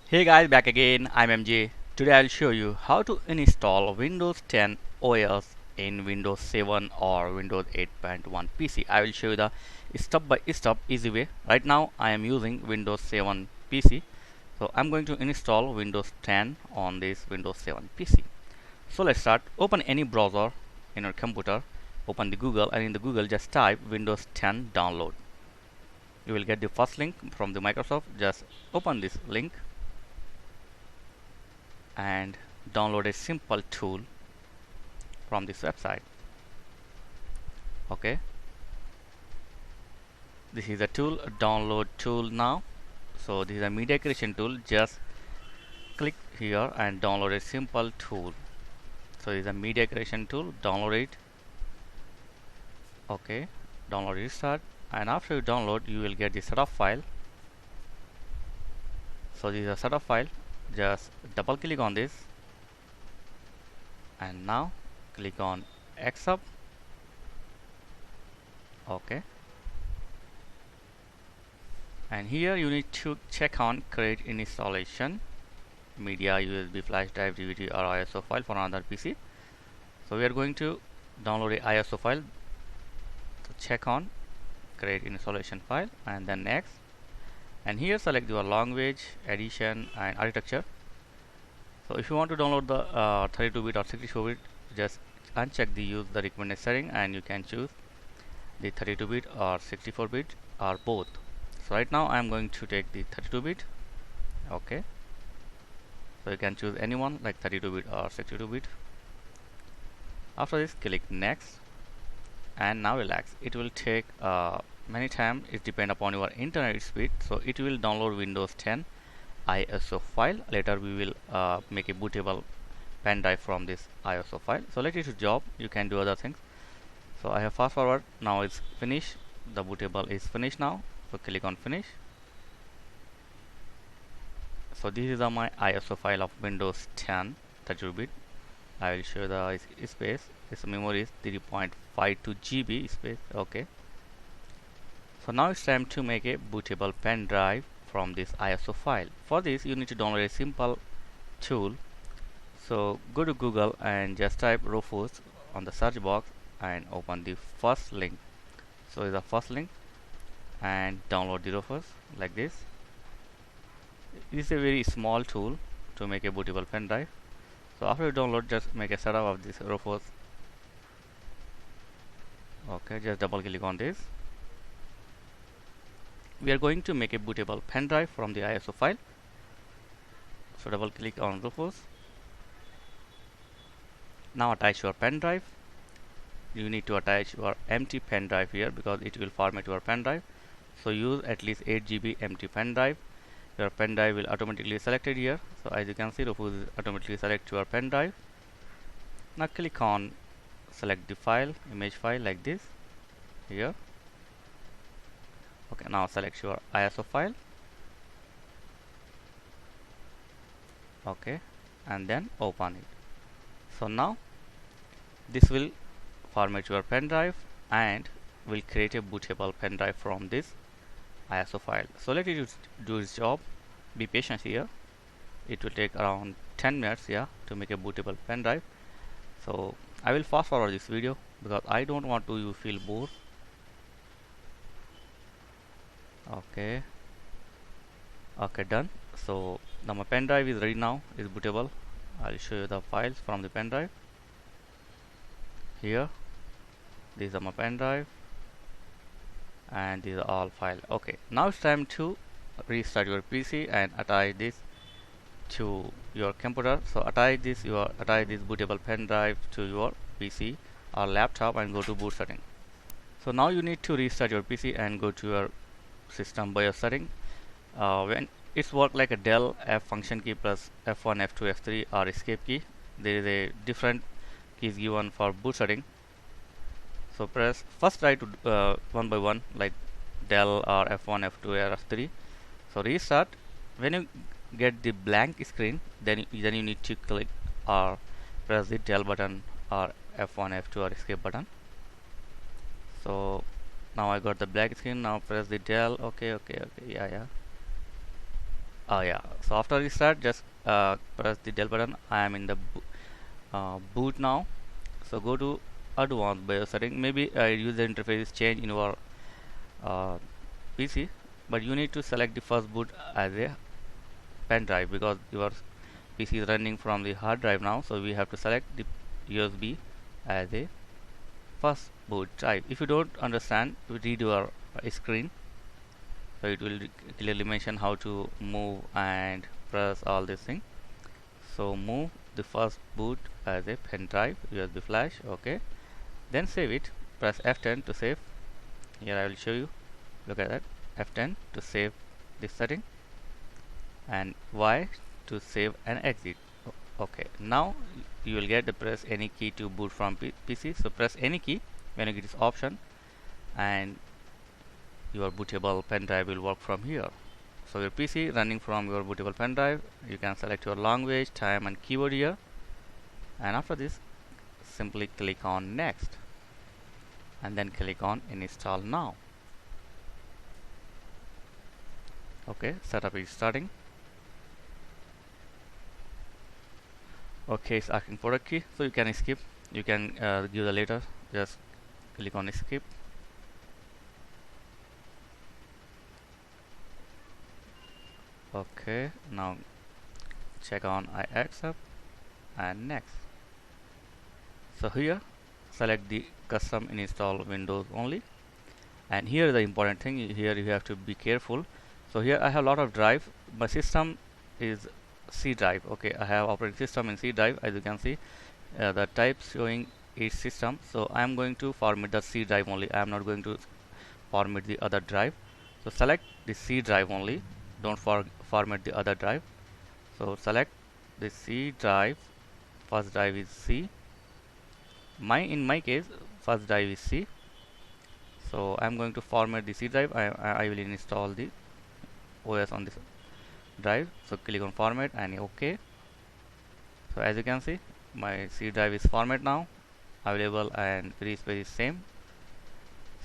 Hey guys, back again. I'm MJ. Today I'll show you how to install Windows 10 OS in Windows 7 or Windows 8.1 PC. I will show you the step by step easy way. Right now I am using Windows 7 PC. So I'm going to install Windows 10 on this Windows 7 PC. So let's start. Open any browser in your computer. Open the Google, and in the Google just type Windows 10 download. You will get the first link from the Microsoft. Just open this link and download a simple tool from this website. Okay, this is a tool, a download tool now. So this is a media creation tool. Just click here and download a simple tool. So this is a media creation tool. Download it. Okay, download it, start, and after you download you will get the setup file. So this is a setup file. Just double click on this and now click on accept. Okay, and here you need to check on create installation media, USB flash drive, DVD or ISO file for another PC. So we are going to download a ISO file. So check on create installation file and then next, and here select your language, edition and architecture. So if you want to download the 32-bit or 64-bit, just uncheck the use the recommended setting and you can choose the 32-bit or 64-bit or both. So right now I am going to take the 32-bit. Okay, so you can choose anyone like 32-bit or 62-bit. After this click next and now relax. It will take many time. It depend upon your internet speed. So it will download Windows 10 ISO file. Later we will make a bootable pen drive from this ISO file. So let it to job. You can do other things. So I have fast forward. Now it's finished. The bootable is finished now. So click on finish. So this is my ISO file of Windows 10 32-bit. I will show the space. Its memory is 3.52 GB space. Okay. So now it's time to make a bootable pen drive from this ISO file. For this you need to download a simple tool. So go to Google and just type Rufus on the search box and open the first link. So the first link and download the Rufus like this. It is a very small tool to make a bootable pen drive. So after you download, just make a setup of this Rufus. Okay, just double click on this. We are going to make a bootable pen drive from the ISO file. So double click on Rufus. Now attach your pen drive. You need to attach your empty pen drive here because it will format your pen drive. So use at least 8 GB empty pen drive. Your pen drive will automatically selected here. So as you can see, Rufus automatically select your pen drive. Now click on select the file, image file like this here. Okay, now select your ISO file. Okay, and then open it. So now this will format your pen drive and will create a bootable pen drive from this ISO file. So let it do its job. Be patient here. It will take around 10 minutes to make a bootable pen drive. So I will fast forward this video because I don't want to you feel bored. Okay, done. So now my pen drive is ready now, is bootable. I'll show you the files from the pen drive here. These are my pen drive and these are all files. Okay, now it's time to restart your PC and attach this to your computer. So attach this bootable pen drive to your PC or laptop and go to boot setting. So now you need to restart your PC and go to your system BIOS setting. When it's work like a Dell, F function key plus F1, F2, F3 or escape key. There is a different keys given for boot setting. So press first, try to one by one like Dell or F1, F2 or F3. So restart. When you get the blank screen, then you need to click or press the Dell button or F1, F2 or escape button. So now I got the black screen. Now press the Dell. Okay, yeah. Oh yeah, so after restart just press the del button. I am in the boot now. So go to advanced BIOS setting. Maybe user interface is changed in your uh, PC, but you need to select the first boot as a pen drive because your PC is running from the hard drive now. So we have to select the USB as a first boot drive. If you don't understand, read your screen. So it will clearly mention how to move and press all these things. So move the first boot as a pen drive USB flash. Okay, then save it. Press F10 to save. Here I will show you. Look at that. F10 to save this setting and Y to save and exit. Okay, now you will get the press any key to boot from PC. So press any key when you get this option and your bootable pen drive will work from here. So your PC running from your bootable pen drive, you can select your language, time and keyboard here, and after this simply click on next and then click on install now. Okay, setup is starting. Okay, it's asking for a key, so you can skip, you can give the later, just click on skip. Okay, now check on I accept and next. So here select the custom install Windows only, and here the important thing, here you have to be careful. So here I have a lot of drive. My system is C drive. Okay, I have operating system in C drive. As you can see, the type showing each system. So I am going to format the C drive only. I am not going to format the other drive. So select the C drive only. Don't format the other drive. So select the C drive. First drive is C. In my case, first drive is C. So I'm going to format the C drive. I will install the OS on this drive. So click on format and OK. So as you can see, my C drive is format now, available and free space is same.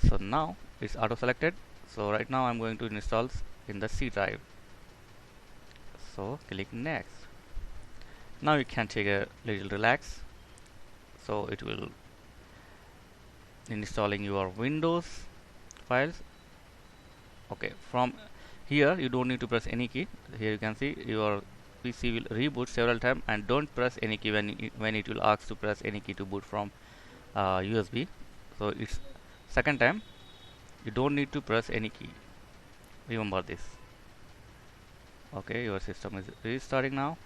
So now it's auto selected. So right now I'm going to install in the C drive. So click next. Now you can take a little relax. So it will installing your Windows files. Okay, from here you don't need to press any key. Here you can see your PC will reboot several times, and don't press any key when it will ask to press any key to boot from USB. So it's second time you don't need to press any key. Remember this. Okay, your system is restarting now.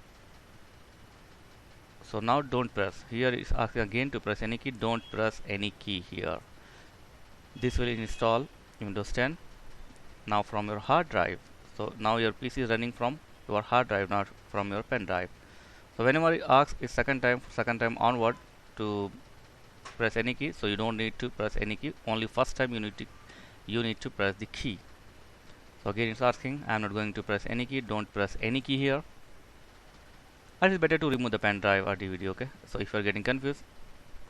So now don't press. Here it's asking again to press any key. Don't press any key here. This will install Windows 10 now from your hard drive. So now your PC is running from your hard drive, not from your pen drive. So whenever it asks is second time onward to press any key, so you don't need to press any key. Only first time you need to press the key. So again it's asking, I am not going to press any key. Don't press any key here. It is better to remove the pen drive or DVD. Okay, so if you are getting confused,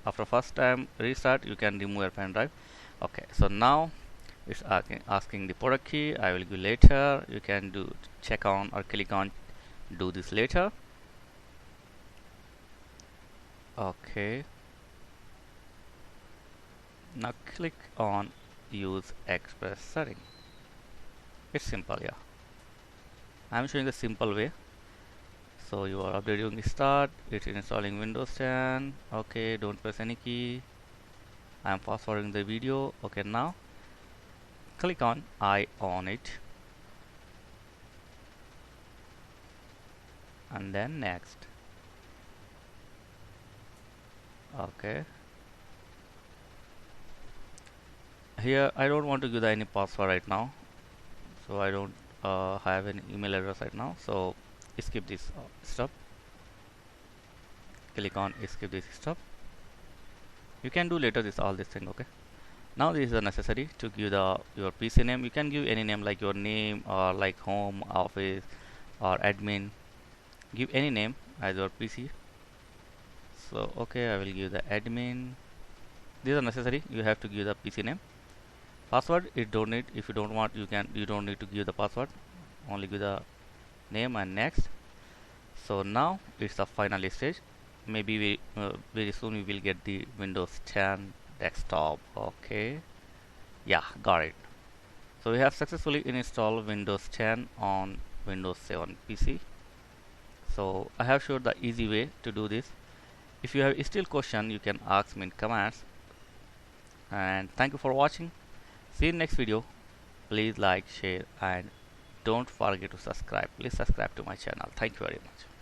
after first time restart you can remove your pen drive. Okay, so now it's asking the product key. I will give later. You can do check on or click on do this later. Okay, now click on use express setting. It's simple. Yeah, I'm showing the simple way. So you are updating start, it's installing Windows 10. Okay, don't press any key. I am fast forwarding the video. Okay, now click on I on it and then next. Okay, here I don't want to give any password right now, so I don't have an email address right now, so skip this step. Click on skip this step. You can do later this all this thing. Okay, now this is necessary to give your PC name. You can give any name like your name or like home, office or admin. Give any name as your PC. So okay, I will give the admin. These are necessary. You have to give the PC name. Password it don't need. If you don't want, you don't need to give the password. Only give the name and next. So now it's the final stage. Maybe very soon we will get the Windows 10 desktop. Okay, yeah, got it. So we have successfully installed Windows 10 on Windows 7 PC. So I have showed the easy way to do this. If you have still question, you can ask me in comments. And thank you for watching. See you in next video. Please like, share, and don't forget to subscribe. Please subscribe to my channel. Thank you very much.